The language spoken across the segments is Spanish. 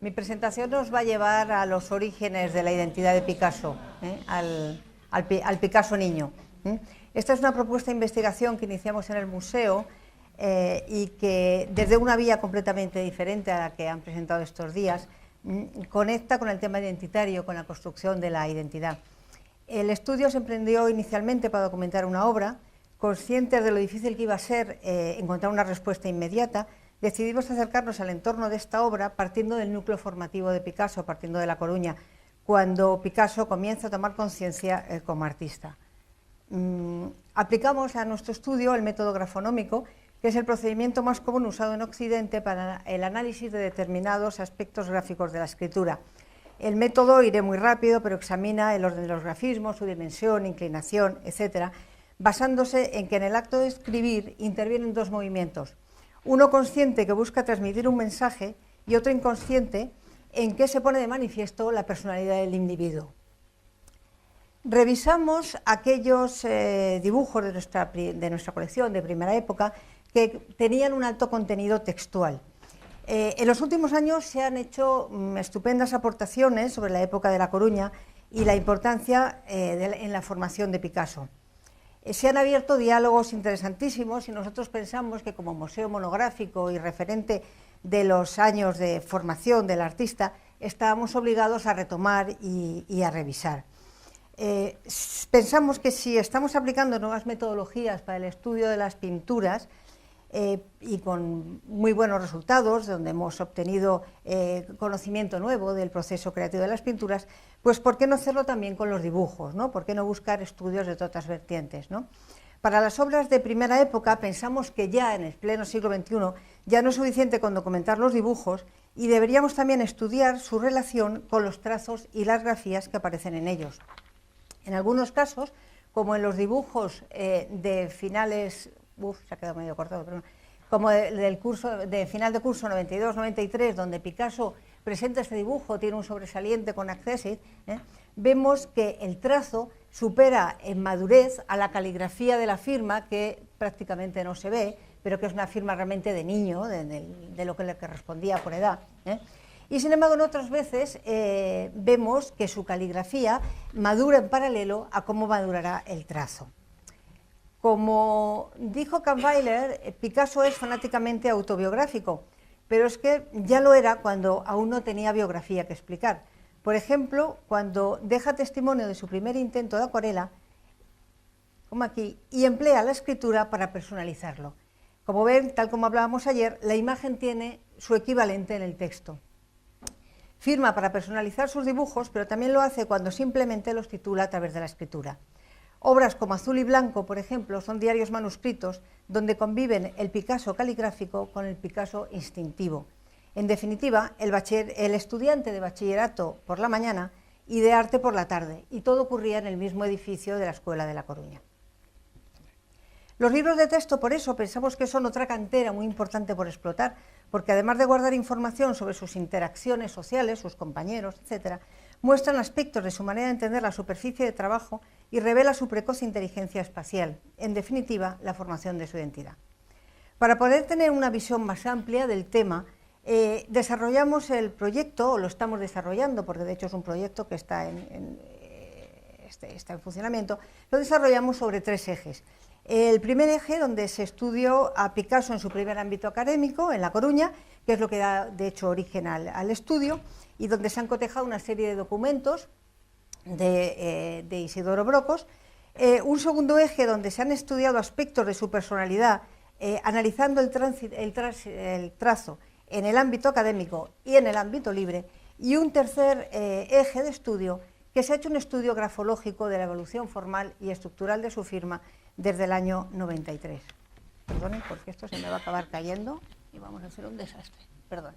Mi presentación nos va a llevar a los orígenes de la identidad de Picasso, al Picasso niño. Esta es una propuesta de investigación que iniciamos en el museo y que, desde una vía completamente diferente a la que han presentado estos días, conecta con el tema identitario, con la construcción de la identidad. El estudio se emprendió inicialmente para documentar una obra. Conscientes de lo difícil que iba a ser encontrar una respuesta inmediata, decidimos acercarnos al entorno de esta obra partiendo del núcleo formativo de Picasso, partiendo de La Coruña, cuando Picasso comienza a tomar conciencia como artista. Aplicamos a nuestro estudio el método grafonómico, que es el procedimiento más común usado en Occidente para el análisis de determinados aspectos gráficos de la escritura. El método, iré muy rápido, pero examina el orden de los grafismos, su dimensión, inclinación, etc., basándose en que en el acto de escribir intervienen dos movimientos, uno consciente que busca transmitir un mensaje y otro inconsciente en que se pone de manifiesto la personalidad del individuo. Revisamos aquellos dibujos de nuestra colección de primera época que tenían un alto contenido textual. En los últimos años se han hecho estupendas aportaciones sobre la época de La Coruña y la importancia en la formación de Picasso. Se han abierto diálogos interesantísimos y nosotros pensamos que, como museo monográfico y referente de los años de formación del artista, estábamos obligados a retomar y a revisar. Pensamos que si estamos aplicando nuevas metodologías para el estudio de las pinturas, y con muy buenos resultados, donde hemos obtenido conocimiento nuevo del proceso creativo de las pinturas, pues ¿por qué no hacerlo también con los dibujos, ¿no? ¿Por qué no buscar estudios de todas vertientes, ¿no? Para las obras de primera época pensamos que ya en el pleno siglo XXI ya no es suficiente con documentar los dibujos y deberíamos también estudiar su relación con los trazos y las grafías que aparecen en ellos. En algunos casos, como en los dibujos de finales... se ha quedado medio cortado, perdón. Como del curso, de final de curso 92-93, donde Picasso presenta este dibujo, tiene un sobresaliente con Accessit, vemos que el trazo supera en madurez a la caligrafía de la firma, que prácticamente no se ve, pero que es una firma realmente de niño, de lo que le correspondía por edad. Y sin embargo, en otras veces vemos que su caligrafía madura en paralelo a cómo madurará el trazo. Como dijo Kahnweiler, Picasso es fanáticamente autobiográfico, pero es que ya lo era cuando aún no tenía biografía que explicar. Por ejemplo, cuando deja testimonio de su primer intento de acuarela, como aquí, y emplea la escritura para personalizarlo. Como ven, tal como hablábamos ayer, la imagen tiene su equivalente en el texto. Firma para personalizar sus dibujos, pero también lo hace cuando simplemente los titula a través de la escritura. Obras como Azul y Blanco, por ejemplo, son diarios manuscritos donde conviven el Picasso caligráfico con el Picasso instintivo. En definitiva, el estudiante de bachillerato por la mañana y de arte por la tarde, y todo ocurría en el mismo edificio de la Escuela de La Coruña. Los libros de texto, por eso, pensamos que son otra cantera muy importante por explotar, porque además de guardar información sobre sus interacciones sociales, sus compañeros, etc., muestran aspectos de su manera de entender la superficie de trabajo y revela su precoz inteligencia espacial, en definitiva, la formación de su identidad. Para poder tener una visión más amplia del tema, desarrollamos el proyecto, o lo estamos desarrollando, porque de hecho es un proyecto que está en funcionamiento, lo desarrollamos sobre tres ejes. El primer eje, donde se estudió a Picasso en su primer ámbito académico, en La Coruña, que es lo que da de hecho origen al estudio, y donde se han cotejado una serie de documentos de Isidoro Brocos. Un segundo eje donde se han estudiado aspectos de su personalidad, analizando el trazo en el ámbito académico y en el ámbito libre. Y un tercer eje de estudio, que se ha hecho un estudio grafológico de la evolución formal y estructural de su firma desde el año 93. Perdonen, porque esto se me va a acabar cayendo y vamos a hacer un desastre. Perdón.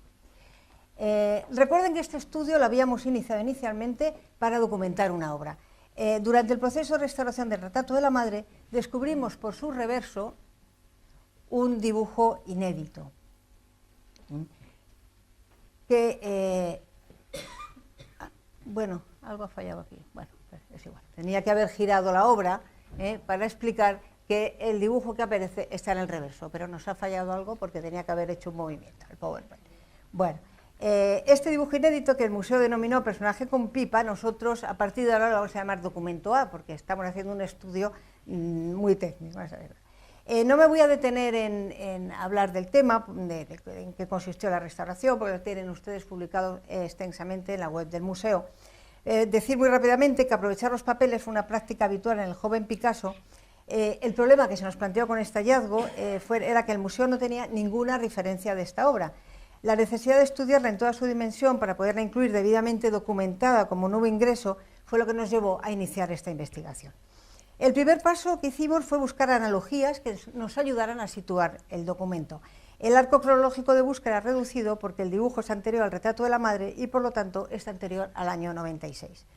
Recuerden que este estudio lo habíamos iniciado inicialmente para documentar una obra. Durante el proceso de restauración del retrato de la madre, descubrimos por su reverso un dibujo inédito, que, bueno, algo ha fallado aquí, bueno, es igual, tenía que haber girado la obra para explicar que el dibujo que aparece está en el reverso, pero nos ha fallado algo porque tenía que haber hecho un movimiento, el PowerPoint. Bueno, Este dibujo inédito que el museo denominó personaje con pipa, nosotros a partir de ahora lo vamos a llamar documento A, porque estamos haciendo un estudio muy técnico. No me voy a detener en hablar del tema, en qué consistió la restauración, porque lo tienen ustedes publicado extensamente en la web del museo. Decir muy rápidamente que aprovechar los papeles fue una práctica habitual en el joven Picasso. El problema que se nos planteó con este hallazgo era que el museo no tenía ninguna referencia de esta obra. La necesidad de estudiarla en toda su dimensión para poderla incluir debidamente documentada como nuevo ingreso fue lo que nos llevó a iniciar esta investigación. El primer paso que hicimos fue buscar analogías que nos ayudaran a situar el documento. El arco cronológico de búsqueda es reducido porque el dibujo es anterior al retrato de la madre y por lo tanto es anterior al año 96.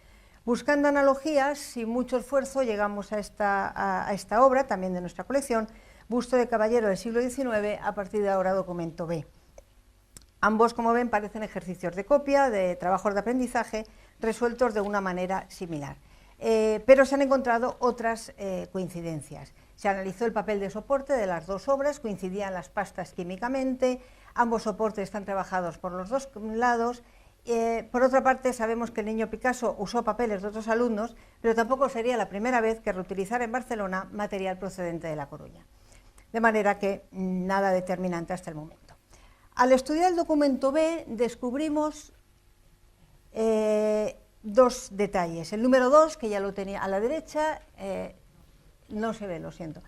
Buscando analogías, sin mucho esfuerzo, llegamos a esta obra, también de nuestra colección, Busto de caballero del siglo XIX, a partir de ahora documento B. Ambos, como ven, parecen ejercicios de copia, de trabajos de aprendizaje, resueltos de una manera similar. Pero se han encontrado otras coincidencias. Se analizó el papel de soporte de las dos obras, coincidían las pastas químicamente, ambos soportes están trabajados por los dos lados. Por otra parte, sabemos que el niño Picasso usó papeles de otros alumnos, pero tampoco sería la primera vez que reutilizara en Barcelona material procedente de La Coruña. De manera que nada determinante hasta el momento. Al estudiar el documento B descubrimos dos detalles. El número 2, que ya lo tenía a la derecha, no se ve, lo siento,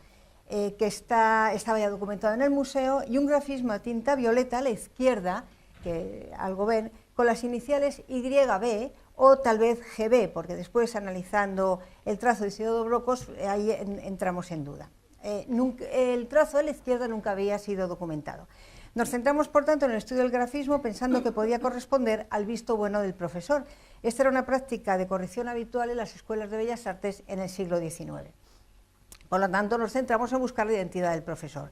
que estaba ya documentado en el museo, y un grafismo a tinta violeta a la izquierda, que algo ven, con las iniciales YB o tal vez GB, porque después analizando el trazo de Isidoro Brocos, ahí entramos en duda. El trazo de la izquierda nunca había sido documentado. Nos centramos, por tanto, en el estudio del grafismo pensando que podía corresponder al visto bueno del profesor. Esta era una práctica de corrección habitual en las escuelas de Bellas Artes en el siglo XIX. Por lo tanto, nos centramos en buscar la identidad del profesor.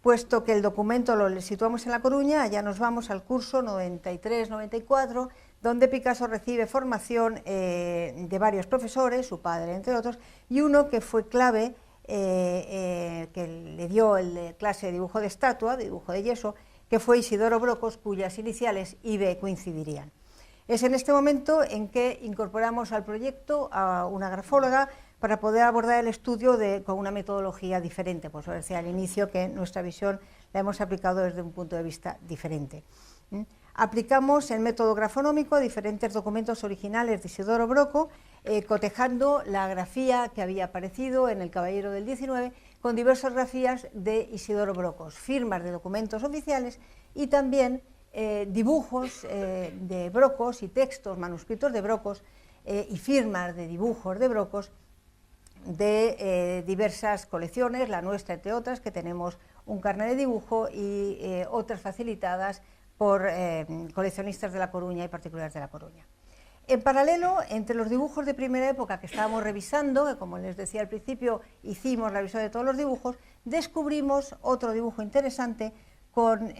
Puesto que el documento lo situamos en La Coruña, allá nos vamos al curso 93-94, donde Picasso recibe formación de varios profesores, su padre entre otros, y uno que fue clave, que le dio clase de dibujo de estatua, de dibujo de yeso, que fue Isidoro Brocos, cuyas iniciales IB coincidirían. Es en este momento en que incorporamos al proyecto a una grafóloga para poder abordar el estudio con una metodología diferente. Pues os decía al inicio que nuestra visión la hemos aplicado desde un punto de vista diferente. Aplicamos el método grafonómico a diferentes documentos originales de Isidoro Broco, cotejando la grafía que había aparecido en El Caballero del 19 con diversas grafías de Isidoro Brocos, firmas de documentos oficiales y también dibujos de Brocos y textos, manuscritos de Brocos y firmas de dibujos de Brocos de diversas colecciones, la nuestra entre otras, que tenemos un carnet de dibujo y otras facilitadas por coleccionistas de La Coruña y particulares de La Coruña. En paralelo, entre los dibujos de primera época que estábamos revisando, que como les decía al principio, hicimos la revisión de todos los dibujos, descubrimos otro dibujo interesante con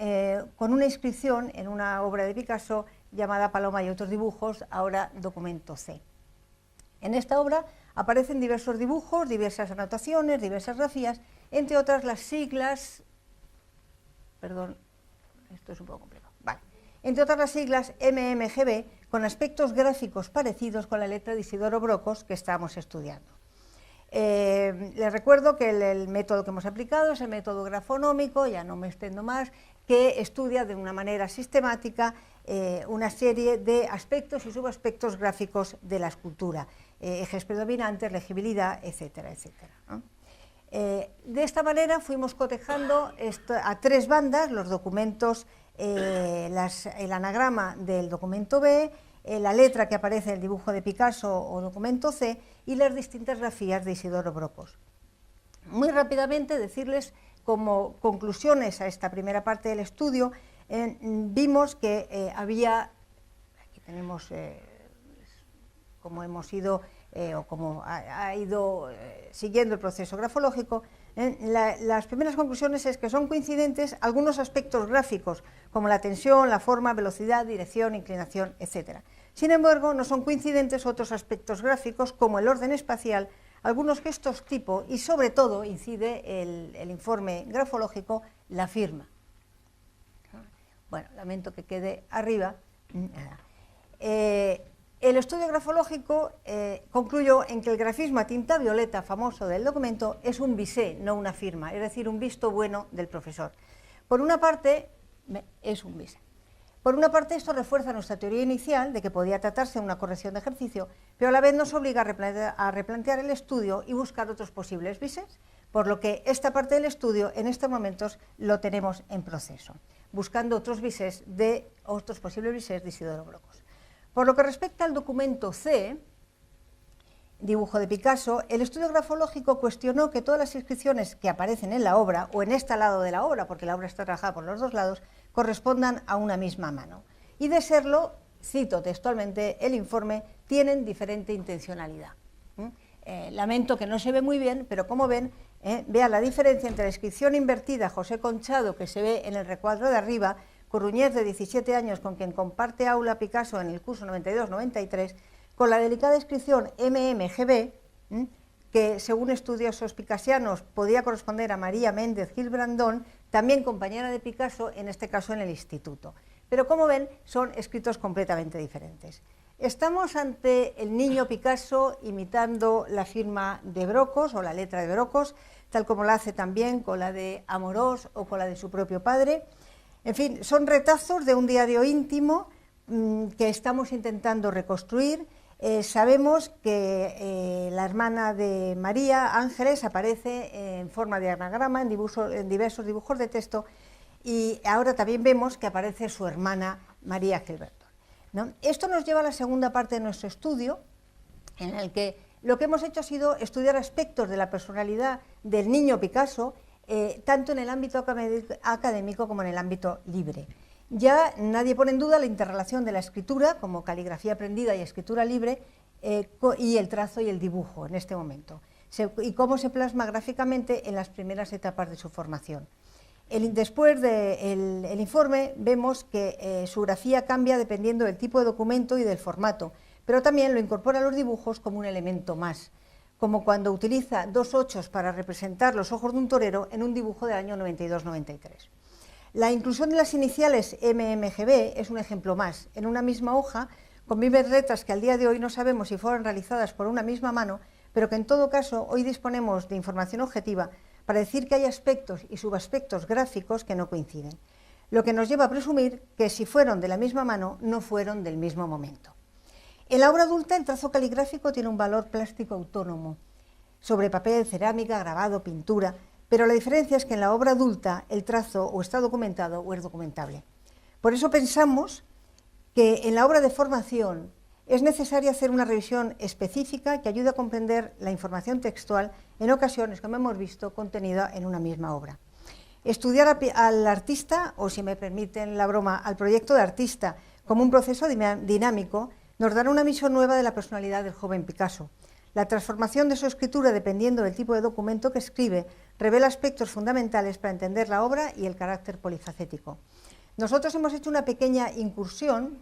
una inscripción en una obra de Picasso llamada Paloma y otros dibujos, ahora documento C. En esta obra aparecen diversos dibujos, diversas anotaciones, diversas grafías, entre otras las siglas, perdón, esto es un poco complejo, vale, entre otras las siglas MMGB, con aspectos gráficos parecidos con la letra de Isidoro Brocos que estamos estudiando. Les recuerdo que el método que hemos aplicado es el método grafonómico, ya no me extiendo más, que estudia de una manera sistemática una serie de aspectos y subaspectos gráficos de la escultura, ejes predominantes, legibilidad, etcétera, etcétera, ¿no? De esta manera fuimos cotejando a tres bandas los documentos, el anagrama del documento B, la letra que aparece en el dibujo de Picasso o documento C y las distintas grafías de Isidoro Brocos. Muy rápidamente decirles como conclusiones a esta primera parte del estudio, vimos que había, aquí tenemos como hemos ido o como ha ido siguiendo el proceso grafológico, las primeras conclusiones es que son coincidentes algunos aspectos gráficos, como la tensión, la forma, velocidad, dirección, inclinación, etc. Sin embargo, no son coincidentes otros aspectos gráficos, como el orden espacial, algunos gestos tipo y, sobre todo, incide el informe grafológico, la firma. Bueno, lamento que quede arriba. El estudio grafológico concluyó en que el grafismo a tinta violeta famoso del documento es un visé, no una firma, es decir, un visto bueno del profesor. Por una parte, es un visé. Por una parte, esto refuerza nuestra teoría inicial de que podía tratarse de una corrección de ejercicio, pero a la vez nos obliga a replantear el estudio y buscar otros posibles visés, por lo que esta parte del estudio en estos momentos lo tenemos en proceso, buscando otros posibles visés de Isidoro Brocos. Por lo que respecta al documento C, dibujo de Picasso, el estudio grafológico cuestionó que todas las inscripciones que aparecen en la obra, o en este lado de la obra, porque la obra está trabajada por los dos lados, correspondan a una misma mano. Y de serlo, cito textualmente el informe, tienen diferente intencionalidad. Lamento que no se ve muy bien, pero como ven, vea la diferencia entre la inscripción invertida José Conchado, que se ve en el recuadro de arriba, Coruñez, de 17 años, con quien comparte aula Picasso en el curso 92-93, con la delicada inscripción MMGB, que según estudiosos picasianos podía corresponder a María Méndez Gil Brandón, también compañera de Picasso, en este caso en el instituto. Pero como ven, son escritos completamente diferentes. Estamos ante el niño Picasso imitando la firma de Brocos o la letra de Brocos, tal como la hace también con la de Amorós o con la de su propio padre. En fin, son retazos de un diario íntimo que estamos intentando reconstruir. Sabemos que la hermana de María, Ángeles, aparece en forma de anagrama en diversos dibujos de texto, y ahora también vemos que aparece su hermana María Gilberto, ¿no? Esto nos lleva a la segunda parte de nuestro estudio, en el que lo que hemos hecho ha sido estudiar aspectos de la personalidad del niño Picasso, tanto en el ámbito académico como en el ámbito libre. Ya nadie pone en duda la interrelación de la escritura, como caligrafía aprendida y escritura libre, y el trazo y el dibujo en este momento, y cómo se plasma gráficamente en las primeras etapas de su formación. Después del informe vemos que su grafía cambia dependiendo del tipo de documento y del formato, pero también lo incorpora a los dibujos como un elemento más, como cuando utiliza 2 ochos para representar los ojos de un torero en un dibujo del año 92-93. La inclusión de las iniciales MMGB es un ejemplo más. En una misma hoja conviven letras que al día de hoy no sabemos si fueron realizadas por una misma mano, pero que en todo caso hoy disponemos de información objetiva para decir que hay aspectos y subaspectos gráficos que no coinciden, lo que nos lleva a presumir que si fueron de la misma mano, no fueron del mismo momento. En la obra adulta el trazo caligráfico tiene un valor plástico autónomo, sobre papel, cerámica, grabado, pintura, pero la diferencia es que en la obra adulta el trazo o está documentado o es documentable. Por eso pensamos que en la obra de formación es necesario hacer una revisión específica que ayude a comprender la información textual, en ocasiones, como hemos visto, contenida en una misma obra. Estudiar al artista, o si me permiten la broma, al proyecto de artista, como un proceso dinámico, nos dará una visión nueva de la personalidad del joven Picasso. La transformación de su escritura, dependiendo del tipo de documento que escribe, revela aspectos fundamentales para entender la obra y el carácter polifacético. Nosotros hemos hecho una pequeña incursión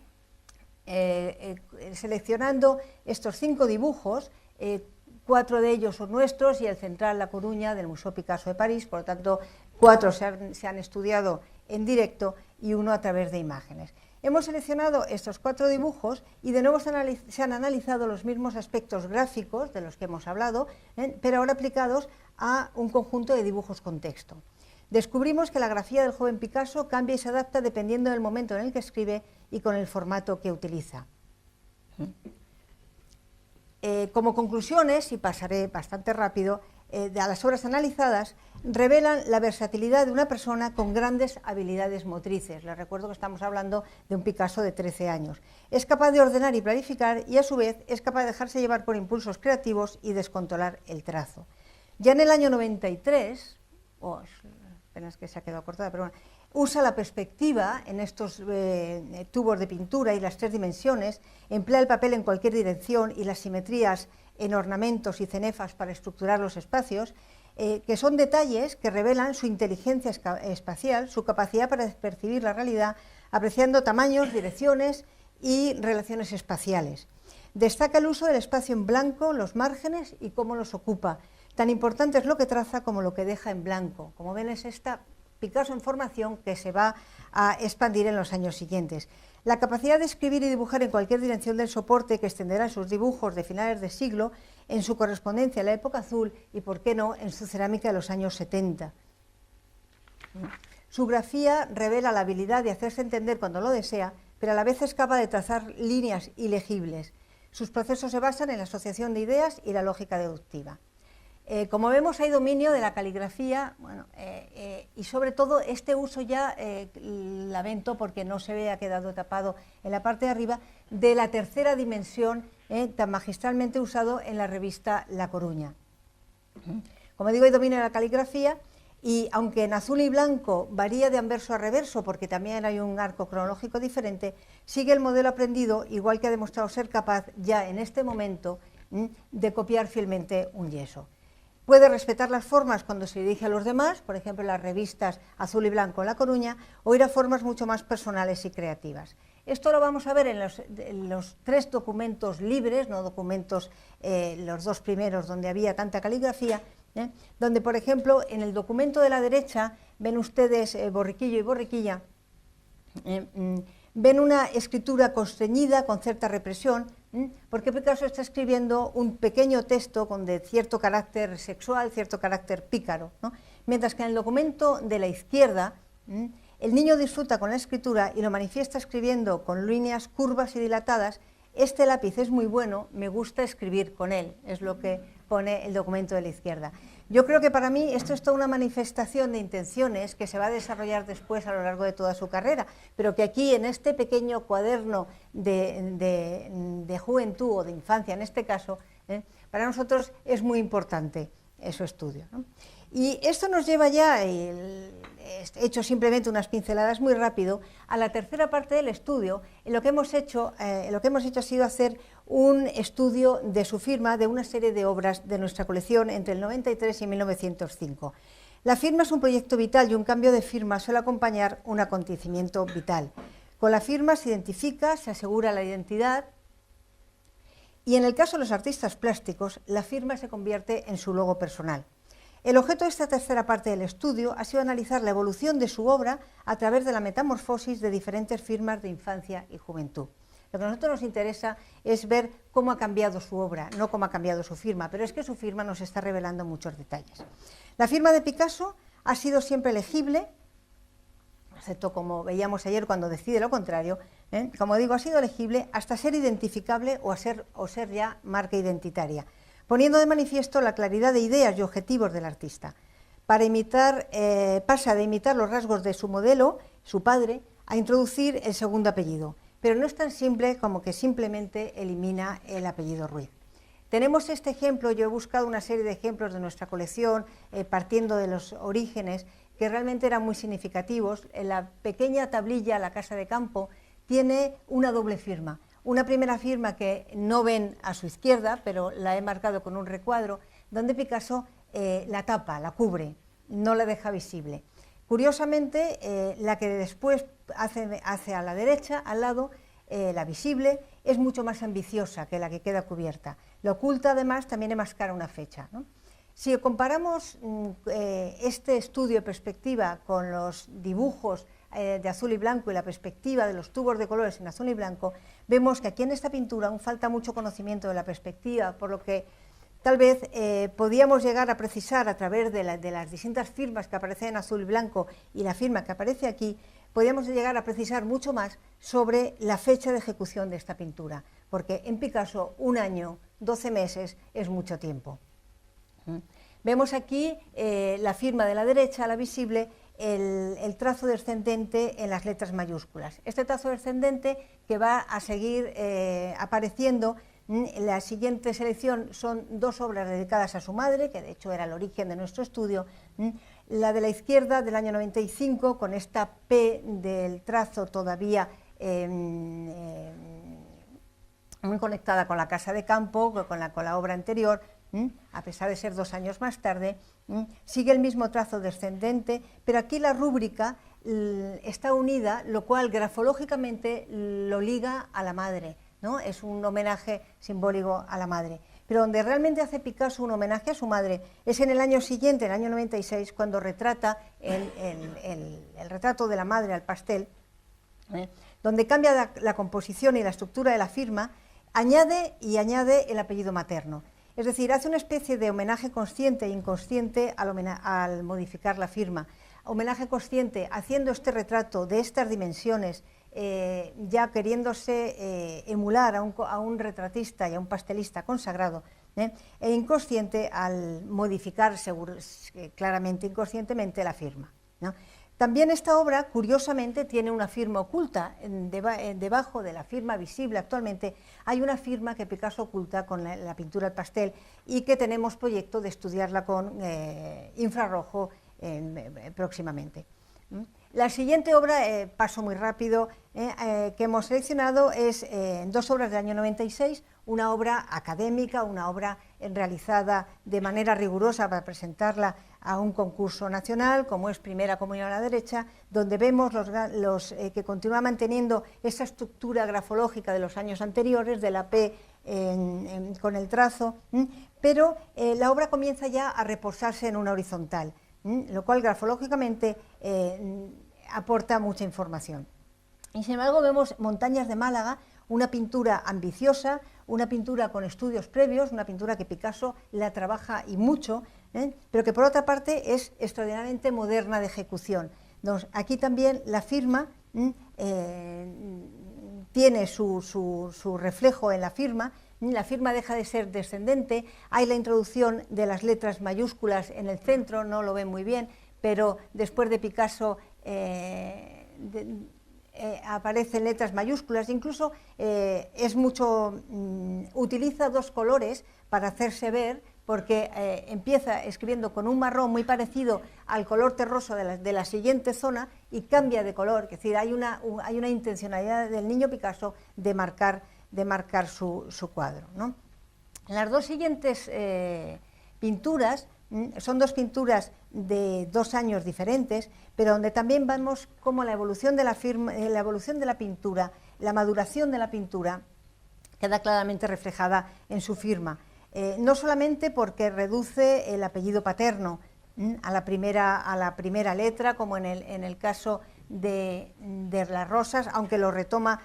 seleccionando estos 5 dibujos, 4 de ellos son nuestros y el central La Coruña del Museo Picasso de París, por lo tanto 4 se han estudiado en directo y 1 a través de imágenes. Hemos seleccionado estos 4 dibujos y de nuevo se han analizado los mismos aspectos gráficos de los que hemos hablado, pero ahora aplicados a un conjunto de dibujos con texto. Descubrimos que la grafía del joven Picasso cambia y se adapta dependiendo del momento en el que escribe y con el formato que utiliza. Como conclusiones, y pasaré bastante rápido, a las obras analizadas, revelan la versatilidad de una persona con grandes habilidades motrices. Les recuerdo que estamos hablando de un Picasso de 13 años. Es capaz de ordenar y planificar y a su vez es capaz de dejarse llevar por impulsos creativos y descontrolar el trazo. Ya en el año 93, apenas que se ha quedado cortada, pero bueno, usa la perspectiva en estos tubos de pintura y las 3 dimensiones, emplea el papel en cualquier dirección y las simetrías en ornamentos y cenefas para estructurar los espacios, que son detalles que revelan su inteligencia espacial, su capacidad para percibir la realidad, apreciando tamaños, direcciones y relaciones espaciales. Destaca el uso del espacio en blanco, los márgenes y cómo los ocupa. Tan importante es lo que traza como lo que deja en blanco. Como ven, es esta Picasso en formación que se va a expandir en los años siguientes. La capacidad de escribir y dibujar en cualquier dirección del soporte que extenderá sus dibujos de finales de siglo en su correspondencia a la época azul y, por qué no, en su cerámica de los años 70. Su grafía revela la habilidad de hacerse entender cuando lo desea, pero a la vez es capaz de trazar líneas ilegibles. Sus procesos se basan en la asociación de ideas y la lógica deductiva. Como vemos, hay dominio de la caligrafía, y sobre todo este uso ya, lamento porque no se ve, ha quedado tapado en la parte de arriba, de la tercera dimensión, tan magistralmente usado en la revista La Coruña. Como digo, hay dominio de la caligrafía, y aunque en azul y blanco varía de anverso a reverso, porque también hay un arco cronológico diferente, sigue el modelo aprendido, igual que ha demostrado ser capaz ya en este momento de copiar fielmente un yeso. Puede respetar las formas cuando se dirige a los demás, por ejemplo en las revistas Azul y Blanco en La Coruña, o ir a formas mucho más personales y creativas. Esto lo vamos a ver en los 3 documentos libres, no documentos, los 2 primeros donde había tanta caligrafía, donde, por ejemplo, en el documento de la derecha, ven ustedes borriquillo y borriquilla, ven una escritura constreñida, con cierta represión, porque Picasso está escribiendo un pequeño texto con de cierto carácter sexual, cierto carácter pícaro, ¿no? Mientras que en el documento de la izquierda, el niño disfruta con la escritura y lo manifiesta escribiendo con líneas curvas y dilatadas. Este lápiz es muy bueno, me gusta escribir con él, es lo que pone el documento de la izquierda. Yo creo que para mí esto es toda una manifestación de intenciones que se va a desarrollar después a lo largo de toda su carrera, pero que aquí en este pequeño cuaderno de juventud o de infancia en este caso, para nosotros es muy importante su estudio, ¿no? Y esto nos lleva ya, he hecho simplemente unas pinceladas muy rápido, a la tercera parte del estudio. Lo que hemos hecho ha sido hacer un estudio de su firma de una serie de obras de nuestra colección entre el 93 y 1905. La firma es un proyecto vital y un cambio de firma suele acompañar un acontecimiento vital. Con la firma se identifica, se asegura la identidad, y en el caso de los artistas plásticos, la firma se convierte en su logo personal. El objeto de esta tercera parte del estudio ha sido analizar la evolución de su obra a través de la metamorfosis de diferentes firmas de infancia y juventud. Lo que a nosotros nos interesa es ver cómo ha cambiado su obra, no cómo ha cambiado su firma, pero es que su firma nos está revelando muchos detalles. La firma de Picasso ha sido siempre legible, excepto como veíamos ayer cuando decide lo contrario, como digo, ha sido legible hasta ser identificable o ser ya marca identitaria, poniendo de manifiesto la claridad de ideas y objetivos del artista. Pasa de imitar los rasgos de su modelo, su padre, a introducir el segundo apellido, pero no es tan simple como que simplemente elimina el apellido Ruiz. Tenemos este ejemplo, yo he buscado una serie de ejemplos de nuestra colección, partiendo de los orígenes, que realmente eran muy significativos. En la pequeña tablilla, la casa de campo, tiene una doble firma. Una primera firma que no ven a su izquierda, pero la he marcado con un recuadro, donde Picasso la tapa, la cubre, no la deja visible. Curiosamente, la que después hace a la derecha, al lado, la visible, es mucho más ambiciosa que la que queda cubierta. La oculta, además, también enmascara una fecha, ¿no? Si comparamos este estudio de perspectiva con los dibujos de azul y blanco y la perspectiva de los tubos de colores en azul y blanco, vemos que aquí en esta pintura aún falta mucho conocimiento de la perspectiva, por lo que tal vez podíamos llegar a precisar a través de las distintas firmas que aparecen en azul y blanco y la firma que aparece aquí, podíamos llegar a precisar mucho más sobre la fecha de ejecución de esta pintura, porque en Picasso 1 año, 12 meses es mucho tiempo. Vemos aquí la firma de la derecha, la visible, el trazo descendente en las letras mayúsculas. Este trazo descendente que va a seguir apareciendo. La siguiente selección son 2 obras dedicadas a su madre, que de hecho era el origen de nuestro estudio. La de la izquierda, del año 95, con esta P del trazo todavía muy conectada con la casa de campo, con la obra anterior, a pesar de ser 2 años más tarde. Sigue el mismo trazo descendente, pero aquí la rúbrica está unida, lo cual grafológicamente lo liga a la madre, ¿no? Es un homenaje simbólico a la madre. pero donde realmente hace Picasso un homenaje a su madre es en el año siguiente, en el año 96, cuando retrata el retrato de la madre al pastel, donde cambia la composición y la estructura de la firma, añade el apellido materno. Es decir, hace una especie de homenaje consciente e inconsciente al modificar la firma. Homenaje consciente haciendo este retrato de estas dimensiones, ya queriéndose emular a un retratista y a un pastelista consagrado, e inconsciente al modificar claramente, inconscientemente la firma, ¿no? También esta obra, curiosamente, tiene una firma oculta. Debajo de la firma visible actualmente hay una firma que Picasso oculta con la pintura al pastel y que tenemos proyecto de estudiarla con infrarrojo próximamente. La siguiente obra, paso muy rápido, que hemos seleccionado es dos obras del año 96, una obra académica, una obra realizada de manera rigurosa para presentarla a un concurso nacional, como es Primera Comunión a la derecha, donde vemos que continúa manteniendo esa estructura grafológica de los años anteriores, de la P con el trazo, pero la obra comienza ya a reposarse en una horizontal, lo cual grafológicamente aporta mucha información. Y sin embargo vemos Montañas de Málaga, una pintura ambiciosa, una pintura con estudios previos, una pintura que Picasso la trabaja y mucho, pero que por otra parte es extraordinariamente moderna de ejecución. Entonces, aquí también la firma tiene su reflejo en la firma deja de ser descendente, hay la introducción de las letras mayúsculas en el centro, no lo ven muy bien, pero después de Picasso aparecen letras mayúsculas, incluso utiliza dos colores para hacerse ver, porque empieza escribiendo con un marrón muy parecido al color terroso de la siguiente zona y cambia de color, es decir, hay una intencionalidad del niño Picasso de marcar su cuadro, ¿no? Las dos siguientes pinturas son dos pinturas de 2 años diferentes, pero donde también vemos cómo la evolución de la pintura, la maduración de la pintura, queda claramente reflejada en su firma. No solamente porque reduce el apellido paterno a la primera letra, como en el caso de Las Rosas, aunque lo retoma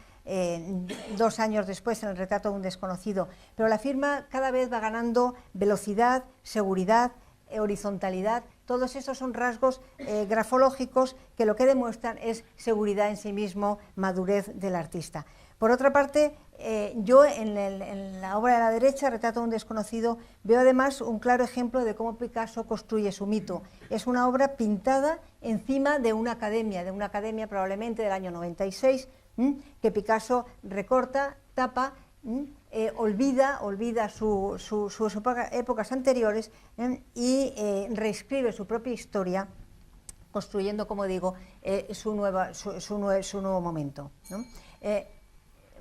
2 años después en el retrato de un desconocido, pero la firma cada vez va ganando velocidad, seguridad, horizontalidad. Todos esos son rasgos grafológicos que lo que demuestran es seguridad en sí mismo, madurez del artista. Por otra parte, yo en la obra de la derecha, Retrato de un desconocido, veo además un claro ejemplo de cómo Picasso construye su mito. Es una obra pintada encima de una academia probablemente del año 96, que Picasso recorta, tapa, olvida sus épocas anteriores y reescribe su propia historia, construyendo, como digo, su nuevo momento, ¿no?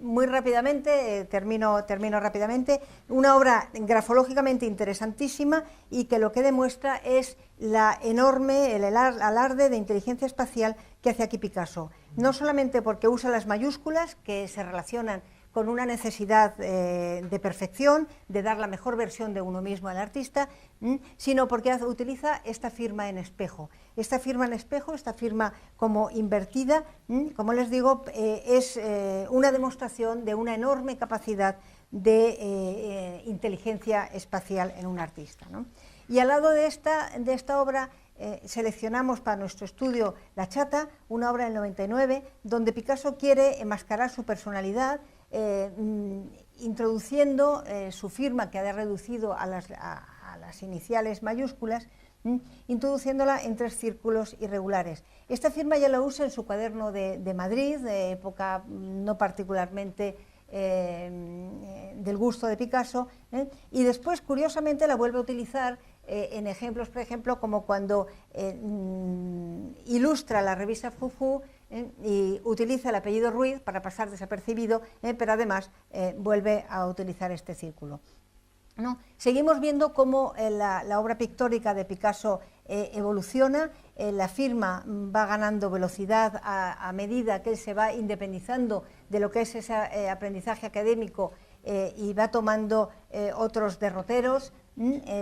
Muy rápidamente, termino rápidamente, una obra grafológicamente interesantísima y que lo que demuestra es el alarde de inteligencia espacial que hace aquí Picasso. No solamente porque usa las mayúsculas que se relacionan con una necesidad de perfección, de dar la mejor versión de uno mismo al artista, sino porque utiliza esta firma en espejo. Esta firma como invertida, como les digo, es una demostración de una enorme capacidad de inteligencia espacial en un artista, ¿no? Y al lado de esta obra seleccionamos para nuestro estudio La Chata, una obra del 99, donde Picasso quiere enmascarar su personalidad, introduciendo su firma, que ha reducido a las iniciales mayúsculas, introduciéndola en 3 círculos irregulares. Esta firma ya la usa en su cuaderno de Madrid, de época no particularmente del gusto de Picasso, y después, curiosamente, la vuelve a utilizar en ejemplos, por ejemplo, como cuando ilustra la revista Fufu, y utiliza el apellido Ruiz para pasar desapercibido, pero además vuelve a utilizar este círculo, ¿no? Seguimos viendo cómo la obra pictórica de Picasso evoluciona, la firma va ganando velocidad a medida que él se va independizando de lo que es ese aprendizaje académico y va tomando otros derroteros.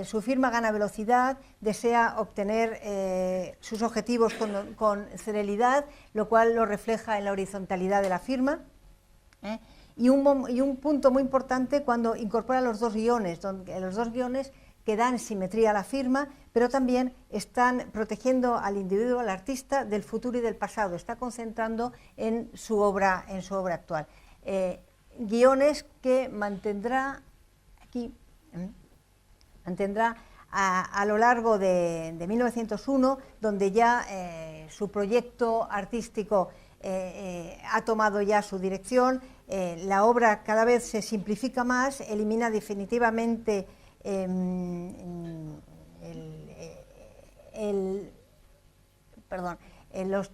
Su firma gana velocidad, desea obtener sus objetivos con celeridad, lo cual lo refleja en la horizontalidad de la firma. Y un punto muy importante cuando incorpora los dos guiones, que dan simetría a la firma, pero también están protegiendo al individuo, al artista, del futuro y del pasado, está concentrando en su obra actual. Guiones que mantendrá a lo largo de 1901, donde ya su proyecto artístico ha tomado ya su dirección, la obra cada vez se simplifica más, elimina definitivamente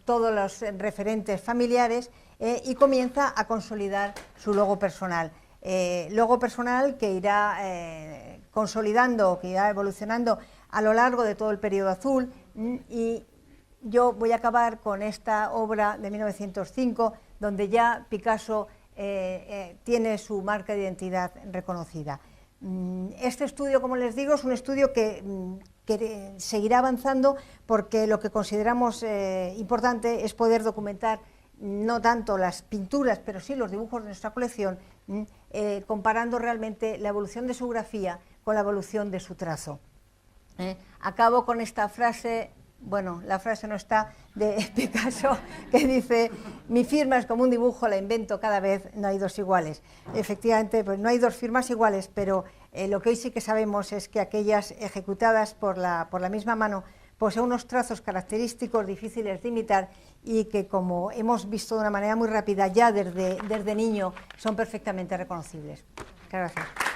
todos los referentes familiares y comienza a consolidar su logo personal. Logo personal que irá consolidando, que irá evolucionando a lo largo de todo el periodo azul, y yo voy a acabar con esta obra de 1905, donde ya Picasso tiene su marca de identidad reconocida. Este estudio, como les digo, es un estudio que seguirá avanzando, porque lo que consideramos importante es poder documentar no tanto las pinturas, pero sí los dibujos de nuestra colección, comparando realmente la evolución de su grafía con la evolución de su trazo. Acabo con esta frase, bueno, la frase no está, de Picasso, que dice: mi firma es como un dibujo, la invento cada vez, no hay dos iguales. Efectivamente, pues no hay dos firmas iguales, pero lo que hoy sí que sabemos es que aquellas ejecutadas por la misma mano poseen unos trazos característicos difíciles de imitar y que, como hemos visto de una manera muy rápida ya desde niño, son perfectamente reconocibles. Muchas gracias.